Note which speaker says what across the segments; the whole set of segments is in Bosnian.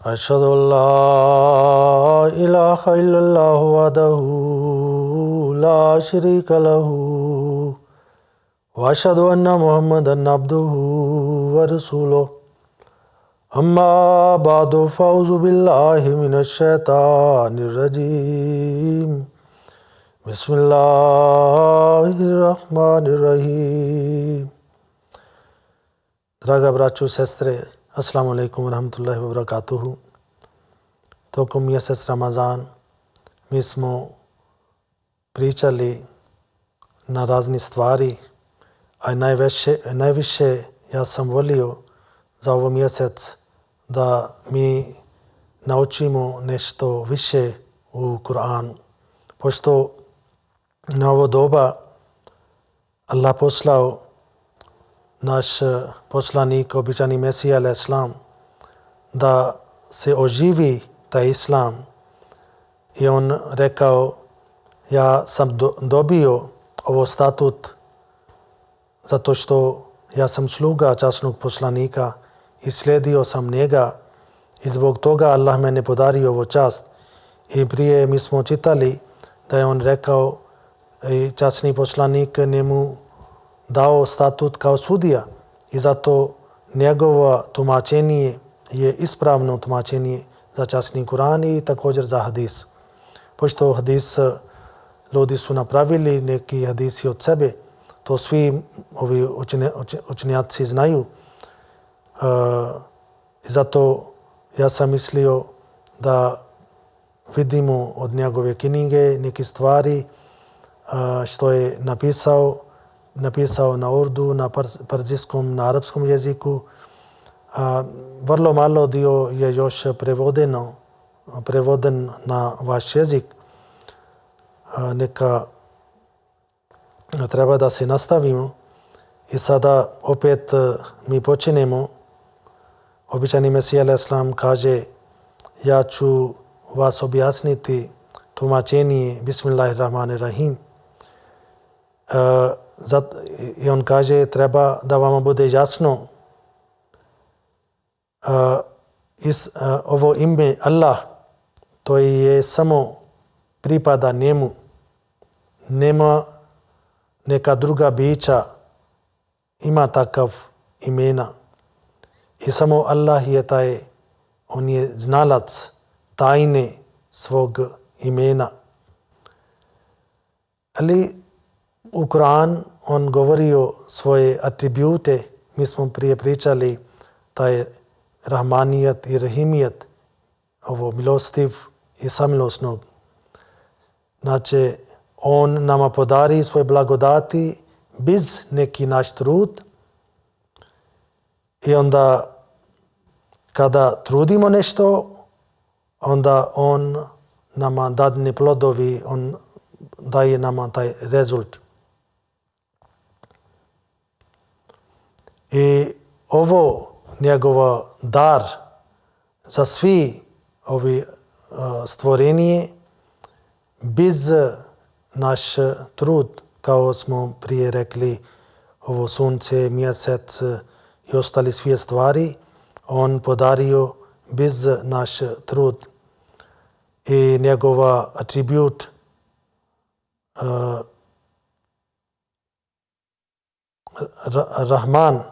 Speaker 1: أشهد أن لا إله إلا الله وحده لا شريك له وأشهد أن محمدا عبده ورسوله أما بعد فأعوذ بالله من الشيطان الرجيم بسم الله الرحمن الرحيم. Draga braćo i sestre, assalamu alaikum wa rahmatullahi wa barakatuhu. Tokom mjesec Ramazan mi smo pričali na razni stvari, a najviše ja sam volio za ovo mjesec da mi naučimo nešto više u Kur'anu. Pošto na ovo doba Allah poslao naš poslanik, običani Mesija alaih islam, da se oživi taj islam. I on rekao, ja sam dobio ovo statut zato što ja sam sluga časnog poslanika i slijedio sam njega i zbog toga Allah mene podario ovo čast. I prije mi smo čitali da je on rekao i časni poslanik njemu dao statut kao sudija i zato njegovo tumačenje je ispravno tumačenje za časni Kur'an i također za hadis. Pošto hadis ljudi su napravili neki hadisi od sebe, to svi ovi učenjaci znaju. I zato ja sam mislio da vidimo od njegove knjige neke stvari što je napisao na urdu, na perzijskom, na arapskom jeziku. Vrlo malo dio je još prevoden na vaš jezik. Neka treba da se nastavimo. I sada opet mi počinemo. Običani Mesija alaih islam kaže, ja ću vas objasniti tumačenje Bismillahirrahmanirrahim. I on kaže, treba da vam bude jasno ovo ime Allah, to je samo pripada njemu. Nema neka druga bića ima takav imena. I samo Allah je taj, on je znalac tajne svog imena. Ali u Kur'an on govorio svoje atribute. Mi smo prije pričali taj Rahmanijat i Rahimijat, ovo milostiv i samilosnog. Znači, on nama podari svoje blagodati bez neki naš trud i onda kada trudimo nešto, onda on nama dadne plodovi, on daje nama taj rezultat. I ovo njegovo dar za svi ovi stvorenje bez naš trud, kao smo prije rekli, ovo sunce, mjesec i ostali sve stvari, on podario bez naš trud. I njegova atribut Rahman,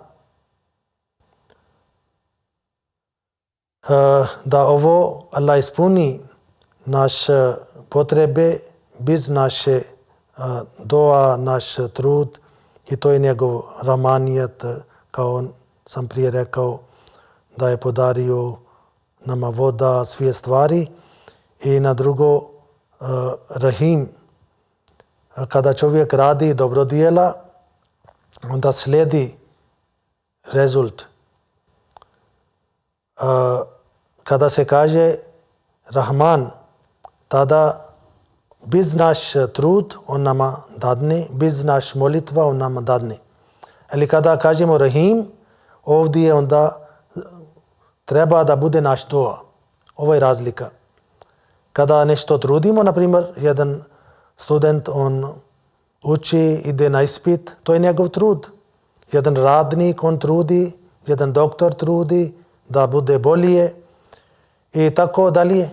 Speaker 1: da ovo Allah ispuni naše potrebe bez naše doa, naš trud, i to je njegov Rahmanijat, kao sam prije rekao, da je podario nama voda, sve stvari. I na drugo, Rahim, kada čovjek radi dobrodijela, onda slijedi rezultat. Kada se kaže Rahman, tada bez naš trud on nama dadne, bez naš molitva on nama dadne. Ali kada kažemo Rahim, ovdje onda treba da bude naš dua. Ovo je razlika. Kada nešto trudimo, na primjer, jedan student, on uči, ide na ispit, to je njegov trud. Jedan radnik, on trudi, jedan doktor trudi da bude bolje. I tako dalje.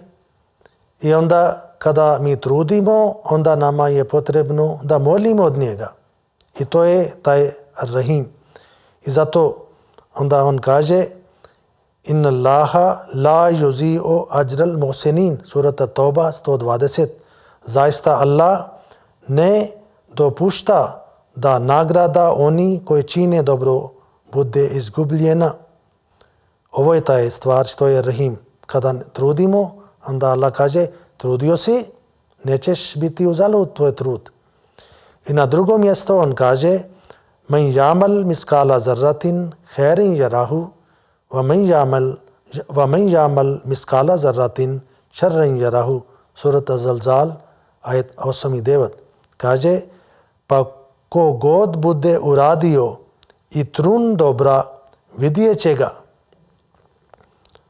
Speaker 1: I onda kada mi trudimo, onda nama je potrebno da molimo od njega. I to je taj Rahim. I zato onda on kaže Inna Allaha la yuzi'u ajral muhsinin, surata Toba 120. Zaista Allah ne dopušta da nagrada oni koji čine dobro bude izgubljena. Ovo je taj stvar što je Rahim. Kada trudimo, onda Allah kaže trudio si, nećeš biti uzalud tvoj trud. I na drugom mjestu on kaže Man yamal miskala zarratin khairin yarahu wa man yamal miskala zarratin sharran yarahu, surat Az-Zalzal ajet 8 i 9. Kaže pa ko god bude uradio i trun dobra, vidjet će ga.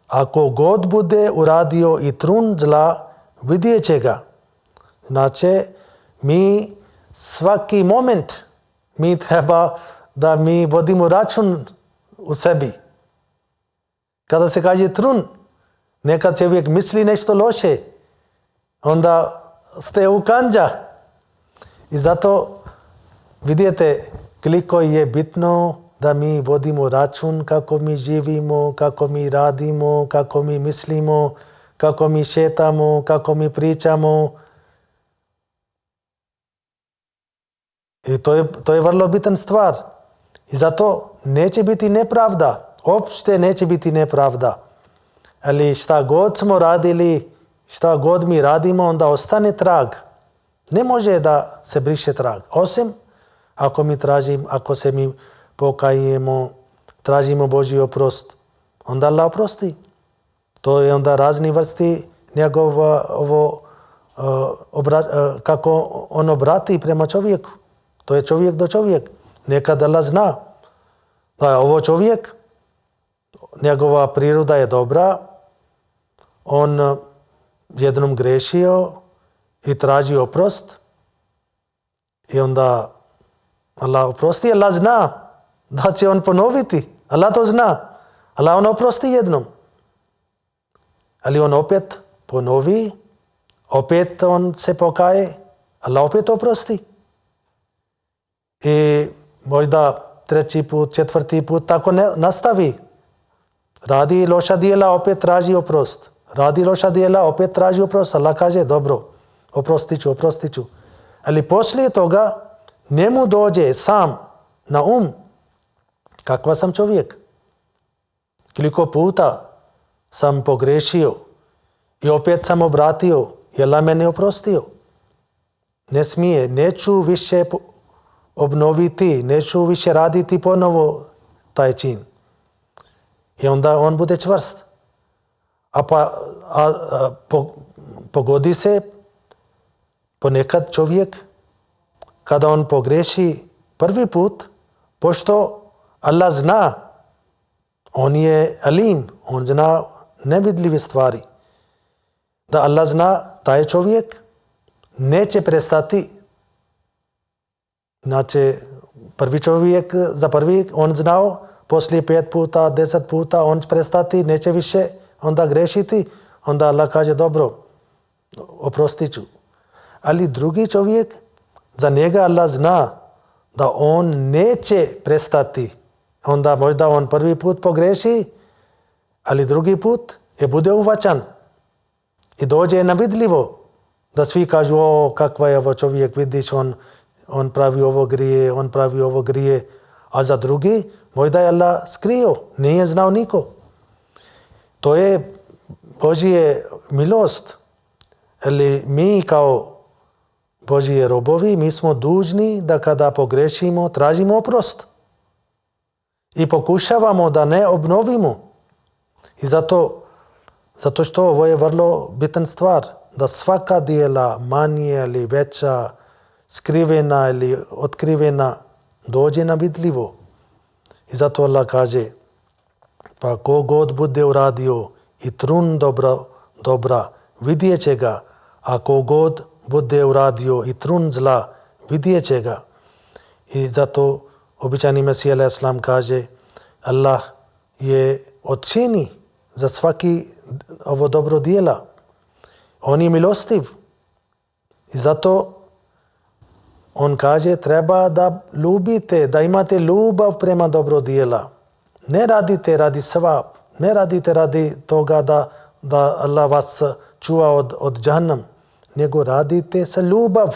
Speaker 1: Ako god bude uradio i trun zla, vidjet će ga. Znači, mi svaki moment mi treba da mi vodimo račun u sebi. Kada se kaže trun, nekad čovjek misli nešto loše, onda ste u kanđa. I zato vidite koliko je bitno da mi vodimo račun kako mi živimo, kako mi radimo, kako mi mislimo, kako mi šetamo, kako mi pričamo. I to je vrlo bitan stvar. I zato neće biti nepravda. Uopšte neće biti nepravda. Ali šta god smo radili, šta god mi radimo, onda ostane trag. Ne može da se briše trag. Osim ako se mi pokajemo, tražimo Božji oprost, onda Allah oprosti. To je onda razni vrsti kako on obrati prema čovjeku. To je čovjek do čovjek. Nekad Allah zna da je ovo čovjek, njegova priroda je dobra, on jednom grešio i traži oprost i onda Allah oprosti. Allah zna da će on ponoviti. Allah to zna. Allah on oprosti jednom. Ali on opet ponovi, opet on se pokaje, Allah opet oprosti. I možda treći put, četvrti put tako ne nastavi. Radi loša djela, opet traži oprost. Radi loša djela, opet traži oprost. Allah kaže dobro, oprostit ću. Ali poslije toga njemu dođe sam na kakva sam čovjek. Koliko puta sam pogrešio i opet sam obratio i Allah mene oprostio. Ne smije, neću više obnoviti, neću više raditi ponovo taj čin. I onda on bude čvrst. Pogodi se ponekad čovjek kada on pogreši prvi put, pošto Allah zna, on je alim, on zna nevidljive stvari. Da Allah zna, taj čovjek neće prestati. Znači, prvi čovjek, za prvi on znao, poslije 5 puta, 10 puta, on će prestati, neće više onda grešiti, onda Allah kaže dobro, oprostit ću. Ali drugi čovjek, za njega Allah zna da on neće prestati. Onda možda on prvi put pogreši, ali drugi put je bude uvaćan. I dođe na vidljivo. Da svi kažu, kakva je ovo čovjek, vidiš, on pravi ovo grije. A za drugi, možda je Allah skrio, nije znao niko. To je Božje milost. Ali mi kao Božji robovi, mi smo dužni da kada pogrešimo, tražimo oprost. I pokušavamo da ne obnovimo. I zato što ovo je vrlo bitan stvar. Da svaka djela, manje ili veća, skrivena ili otkrivena, dođe na vidljivo. I zato Allah kaže, pa ko god bude uradio i trun dobra, vidjet će ga. A ko god bude uradio i trun zla, vidjet će ga. I zato običajni Mesija a.s. kaže, Allah je oceni za svaki ovo dobro dijela. On je milostiv. I zato on kaže treba da ljubite, da imate ljubav prema dobro dijela. Ne radite radi sevap, ne radite radi toga da Allah vas čuva od džahannam, nego radite sa ljubav.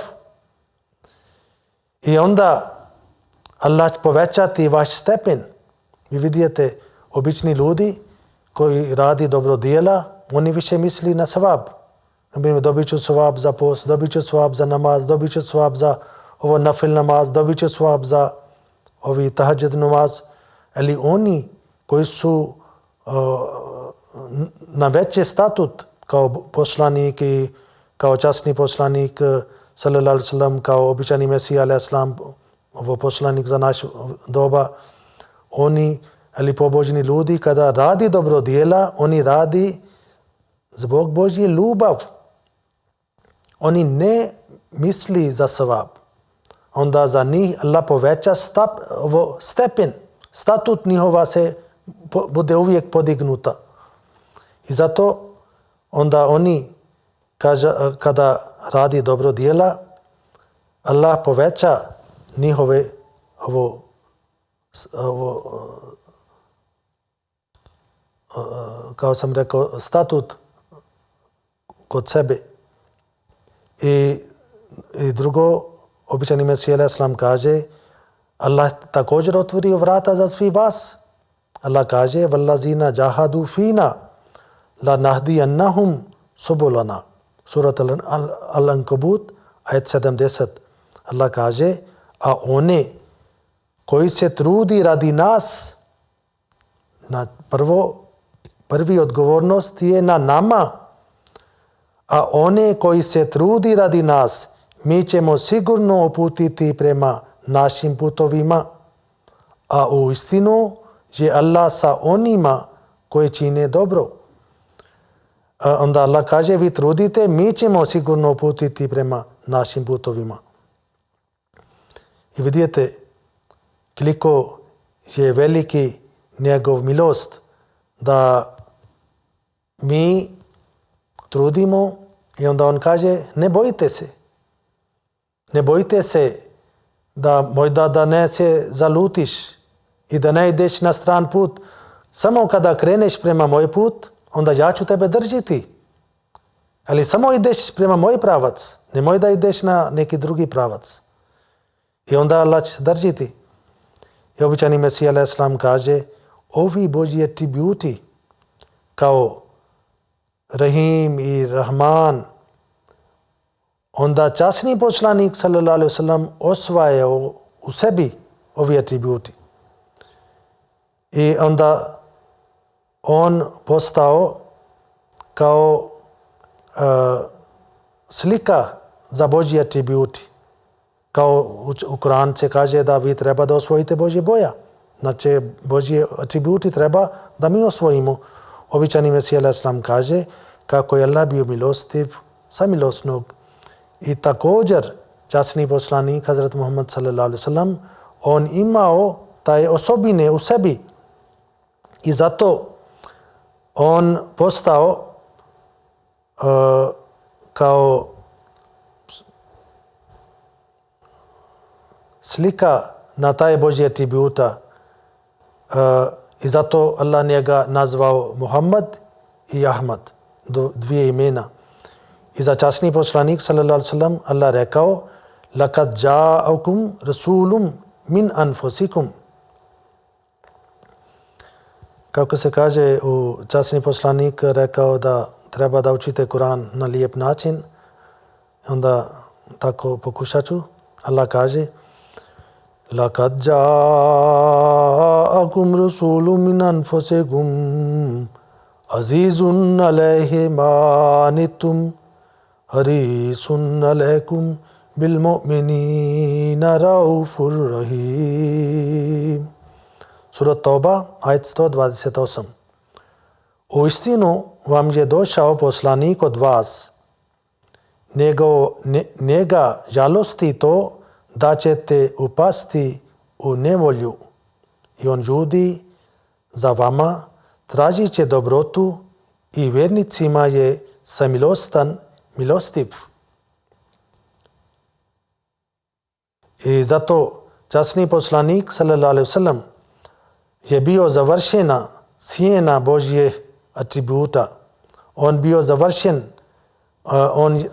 Speaker 1: I onda Allah će povećati vaš stepen. Vi vidite, obični ljudi koji radi dobro dijela, oni više misli na sevap. Dobit ću sevap za post, dobit ću sevap za namaz, dobit ću sevap za ovo nafil namaz, dobit ću sevap za ovi tahadžud namaz. Ali oni koji su na veći statut kao poslanik i kao časni poslanik sallallahu alejhi ve sellem, kao običani Mesija alejhi selam, ovo poslanik za naš doba, oni ali pobožni ljudi kada radi dobro dijela, oni radi zbog Božje ljubav. Oni ne misli za sevap. Onda za njih Allah poveća stepen, statut njihova se bude uvijek podignuta. I zato onda oni kada radi dobro dijela, Allah poveća njihove kao sam rekao, statut kod sebe. I drugo, običani Mesija alejhi selam kaže, Allah također otvorio vrata za svi vas. Allah kaže, vallazina jahadu fina la nahdiyannahum subulana. Surat Al-Ankabut, ajet 70. Allah kaže, a one koji se trudi radi nas, prvi odgovornost je na nama, a one koji se trudi radi nas, mi ćemo sigurno uputiti prema našim putovima, a u istinu je Allah sa onima koji čine dobro. Onda Allah kaže, vi trudite, mi ćemo sigurno uputiti prema našim putovima. I vidite koliko je veliki njegov milost da mi trudimo i onda on kaže, ne bojite se. Ne bojite se da možda da ne se zalutiš i da ne ideš na stran put. Samo kada kreneš prema moj put, onda ja ću tebe držiti. Ali samo ideš prema moj pravac. Nemoj da ideš na neki drugi pravac. I onda Allah će držiti. I običani Mesija alejhi selam kaže, ovi Božji atributi kao Rahim i Rahman, onda časni poslanik sallallahu alejhi ve sellem osvajao u sebi ovi atributi. I onda on postao kao slika za Božji atributi. Kao u Koranu se kaže da vi treba da osvojite Božje boja. Znači, Božji atributi treba da mi osvojimo. Običani Mesija alejhi selam kaže kako je Allah bio milostiv, samilosnog. I također, časni poslanik Hazrat Muhammad sallallahu alejhi ve sellem, on imao taj osobine u sebi. I zato on postao kao slika na taj Božji atributa. I zato Allah njega nazvao Muhammad i Ahmad, dvije imena. I za časni poslanik sallallahu alejhi ve sellem Allah rekao, laqad ja'akum rasulun min anfusikum. Kako se kaže, časni poslanik rekao da treba da učite Kur'an na lijep način. Onda tako pokušat ću. Allah kaže, laqad ja'akum rasulun min anfusikum azizun alayhi ma anittum harisun alaykum bil mu'minina raufur rahim. Surat Toba, ajet 128. U istinu vam je došao poslanik od vas. Njega žalosti to da ćete upasti u nevolju. I on žudi za vama tražit će dobrotu i vjernicima je samilostan, milostiv. I zato časni poslanik sallallahu alejhi ve sellem je bio završena sjena Božje atributa. On bio završen,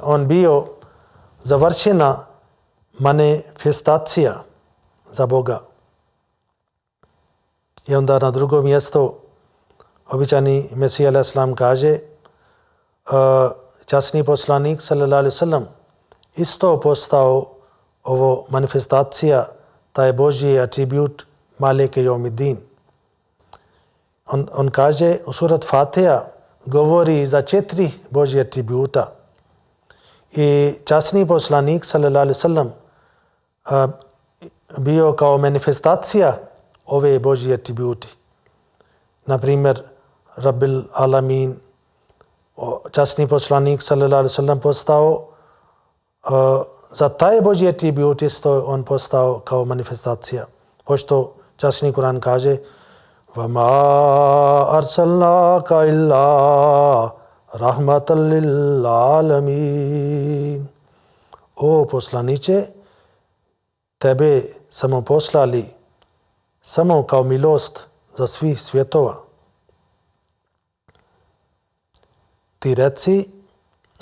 Speaker 1: on bio završena manifestacija za Boga. I onda na drugo mjesto običani Mesija alejhi selam kaže, časni poslanik sallallahu alejhi ve sellem isto postao ovo manifestacija, taj Božji atribut Malike Jaumiddin. On kaže u surat Fatiha govori za 4 Božje atributa. I časni poslanik sallallahu alejhi ve sellem bio kao manifestacija ove Božje atributi. Na primjer, Rabbil Alamin, časni poslanik sallallahu alejhi ve sellem postao za taj Božji atribut isto on postao kao manifestacija. Pošto časni Kur'an kaže وَمَا أَرْسَلْنَاكَ إِلَّا رَحْمَةً لِلْعَالَمِينَ. O poslaniče, tebe samo poslali samo kao milost za svih svjetova. Ti reci,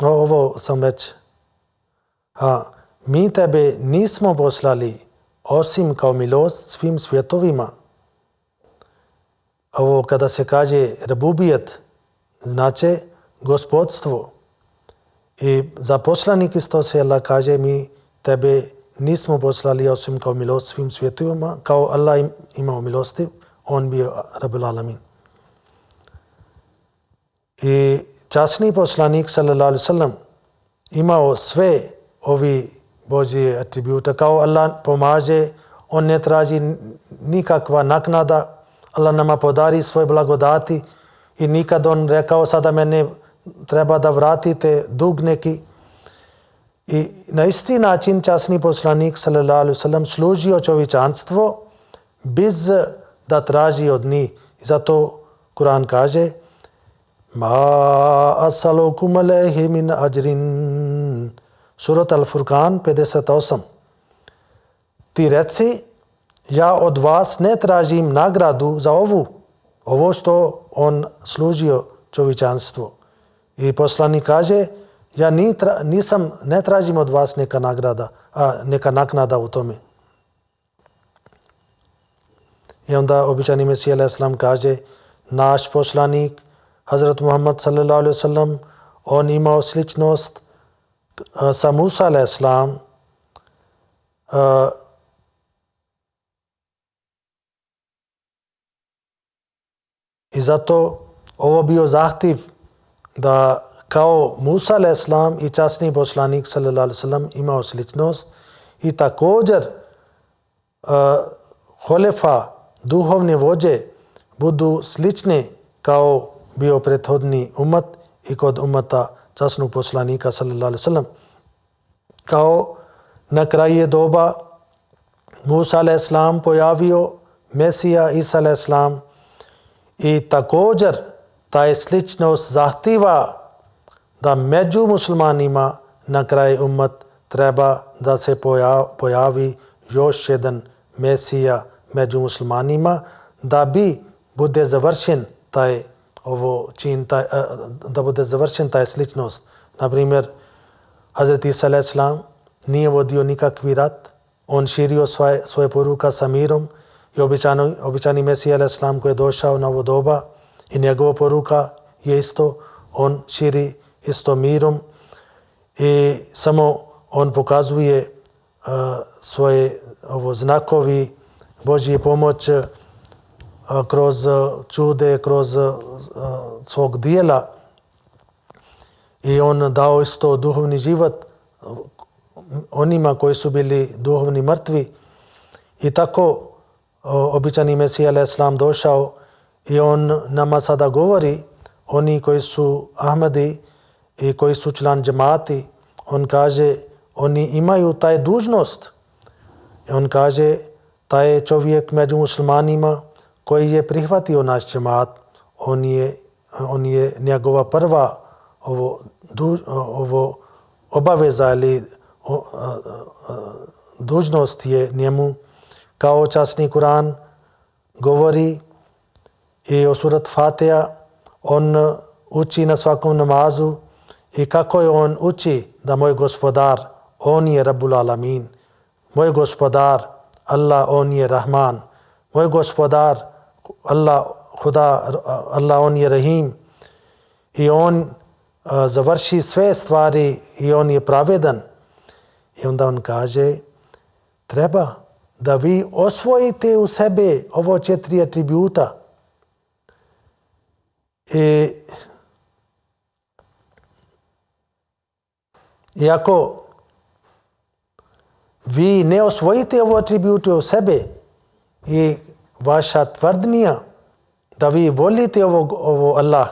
Speaker 1: ovo sam već, mi tebe nismo poslali osim kao milost svim svjetovima. Ovo kada se kaže rebubijet, znači gospodstvo. I za poslanik isto se Allah kaže, mi tebe nismo poslali osim kao milost svim svjetovima, kao Allah imao milosti, on bio Rabbul Alamin. I časni poslanik sallallahu alejhi ve sellem imao sve ovi Božje atributa, kao Allah pomaže, on ne traži nikakva naknada, Allah nama podari svoje blagodati i nikad on rekao sada mene treba da vratite dug neki. I na isti način časni poslanik sallallahu alejhi ve sellem služio čovječanstvo bez da traži od njih. I zato Kur'an kaže Ma asalukum alejhi min ajrin. Surat Al-Furqan 58. Ti reci, ja od vas ne tražim nagradu za ovo što on služio čovječanstvo. I poslanik kaže, ja ne tražim od vas neka naknada u tome. I onda običani Mesija alejhi selam kaže, naš poslanik, Hazrat Muhammad sallallahu alejhi ve sellem, on imao sličnost sa Musa alejhi selam. I zato ovo bio zahtjev da kao Musa alejhi selam i časni poslanik sallallahu alejhi ve sellem imao sličnost i također holefa, duhovne vođe budu slične kao bio prethodni umat i kod umata časnog poslanika sallallahu alejhi ve sellem. Kao na kraju doba Musa alejhi selam pojavio Mesija Isa alejhi selam i također taj sličnost zahtjeva da među muslimanima na kraju umat treba da se pojavi još jedan Mesija među muslimanima da bi bude završen taj da bude završen taj sličnost. Na primjer, Hazret Isa alejhi selam nije vodio nikakvi rat, on širio svoje poruka sa mirom i običani Mesija alejhi selam koji je došao na ovo doba i njegova poruka je isto, on širi isto mirom i samo on pokazuje svoje znakovi Božje pomoć kroz čude, kroz svog dijela i on dao isto duhovni život onima koji su bili duhovni mrtvi i tako običani Mesija alejhi selam došao i on nama sada govori, oni koji su Ahmadi i koji su član džemati, on kaže, oni imaju taj dužnost. I on kaže, taj čovjek među muslimanima koji je prihvatio naš džemat, on je njegova prva ovo obaveza ili dužnost je njemu, kao časni Kur'an govori i o surat Fatiha, on uči na svakom namazu i kako je on uči da moj gospodar, on je Rabbul Alamin, moj gospodar, Allah, on je Rahman, moj gospodar, Allah, on je Rahim, i on završi sve stvari i on je pravedan. I onda on kaže, treba da vi osvojite u sebe ovo 4 atributa. I ako vi ne osvojite ovo atribute u sebe i vaša tvrdnja da vi volite ovo Allah,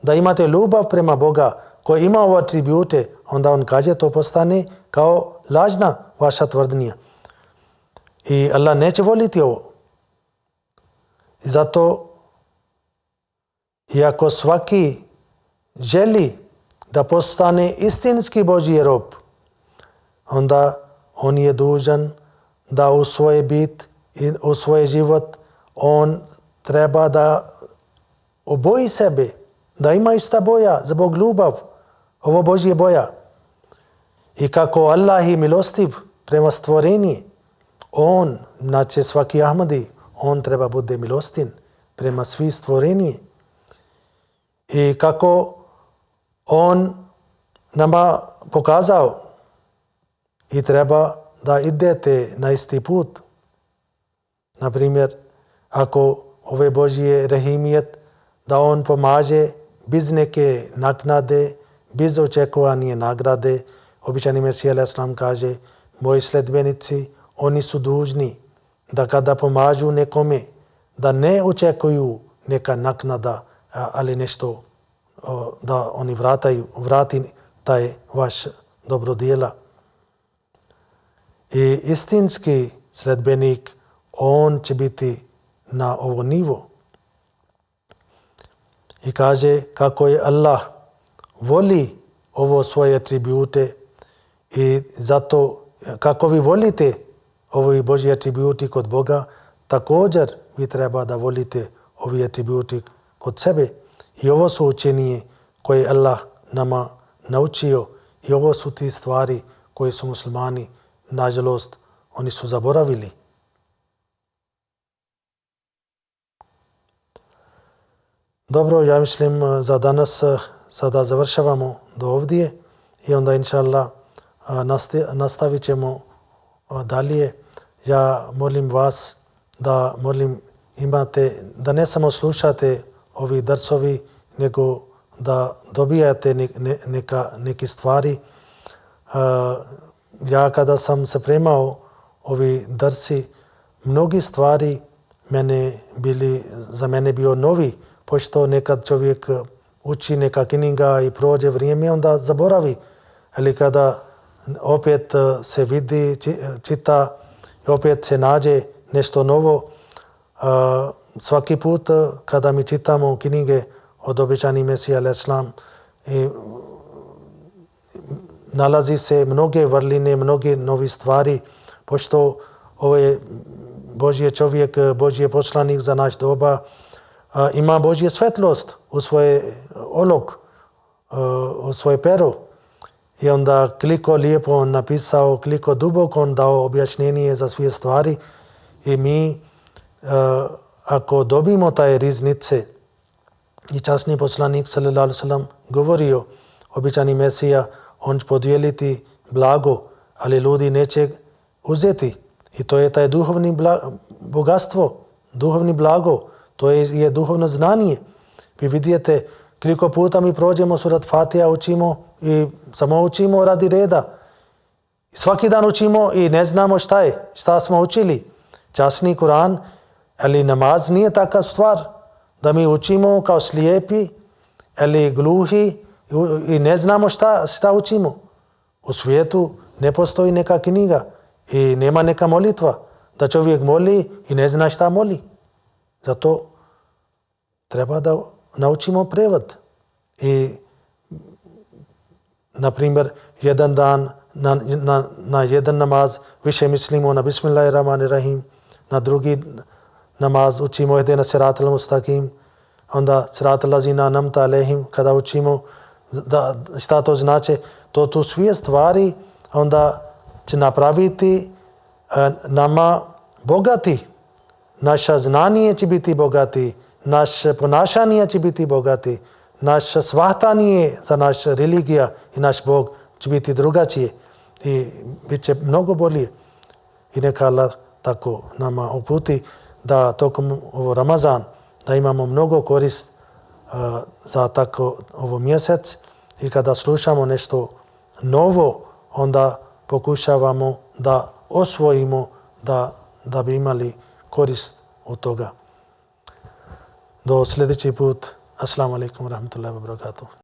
Speaker 1: da imate ljubav prema Boga koji ima ovo atribute, onda on kaže to postane kao lažna vaša tvrdnja. I Allah neće voliti ovo. I zato, iako svaki želi da postane istinski Božji rob, onda on je dužan da u svoj bit i u svoj život on treba da oboji sebe, da ima ista boja za Bog ljubav, ovo Božje boja. I kako Allah je milostiv prema stvoreni, on, znači svaki Ahmadi, on treba bude milostin prema svi stvoreni. I kako on nama pokazao i treba da idete na isti put. Naprimjer, ako ove Božje rahimijet, da on pomaže bez neke naknade, bez očekivane nagrade. Običani Mesija alejhi selam kaže, moji sledbenici, oni su dužni da kada pomažu nekome, da ne očekuju neka naknada, ali nešto da oni vrati taj vaš dobrodjela. I istinski sledbenik, on će biti na ovo nivo. I kaže kako je Allah voli ovo svoje atribute i zato kako vi volite ovi Božji atributi kod Boga, također vi treba da volite ovi atributi kod sebe. I ovo su učenje koje Allah nama naučio i ovo su ti stvari koje su muslimani, nažalost, oni su zaboravili. Dobro, ja mislim za danas sada završavamo do ovdje i onda inšallah nastavit ćemo dalje. Ja molim vas da imate, da ne samo slušate ovi darsovi, nego da dobijate neke stvari. Ja kada sam se premao ovi darsi, mnogi stvari za mene bio novi, pošto nekad čovjek uči neka knjiga i prođe vrijeme, onda zaboravi. Ali kada opet se vidi, čita i opet se nađe nešto novo, svaki put kada mi čitamo knjige od običani Mesija alejhi selam, nalazi se mnoge vrline, mnoge novi stvari, pošto ovo je Božji čovjek, Božji poslanik za naš doba, ima Božje svetlost u svoje olog, u svoje pero. I onda koliko lijepo on napisao, koliko duboko on dao objašnjenje za sve stvari. I mi, ako dobimo taj riznice, i časni poslanik sallallahu alejhi ve sellem govorio, običani Mesija, on će podijeliti blago, ali ljudi neće uzeti. I to je taj duhovni bogatstvo, duhovni blago, to je duhovno znanje. Vi vidite koliko puta mi prođemo surat Fatiha, učimo i samo učimo radi reda. Svaki dan učimo i ne znamo šta smo učili. Časni Kur'an, ali namaz nije takav stvar da mi učimo kao slijepi ili gluhi i ne znamo šta učimo. U svijetu ne postoji neka knjiga i nema neka molitva da čovjek moli i ne zna šta moli. Zato treba da naučimo prevod i, na primjer, jedan dan na jedan namaz više mislimo na Bismillahirrahmanirrahim, na drugi namaz učimo ihdina siratal mustaqim, onda siratal lazina an'amta alejhim, kada učimo da šta to znači, to tu sve stvari onda će napraviti nama bogati. Naša znanje će biti bogati, naše ponašanje će biti bogati, naše shvatanje za naš religija i naš Bog će biti drugačije i bit će mnogo bolje. I neka Allah tako nama uputi da tokom ovo Ramazan da imamo mnogo korist za tako ovo mjesec i kada slušamo nešto novo, onda pokušavamo da osvojimo da bi imali korist od toga. Do sljedeći put. Assalamu alaikum wa rahmatullahi wa barakatuh.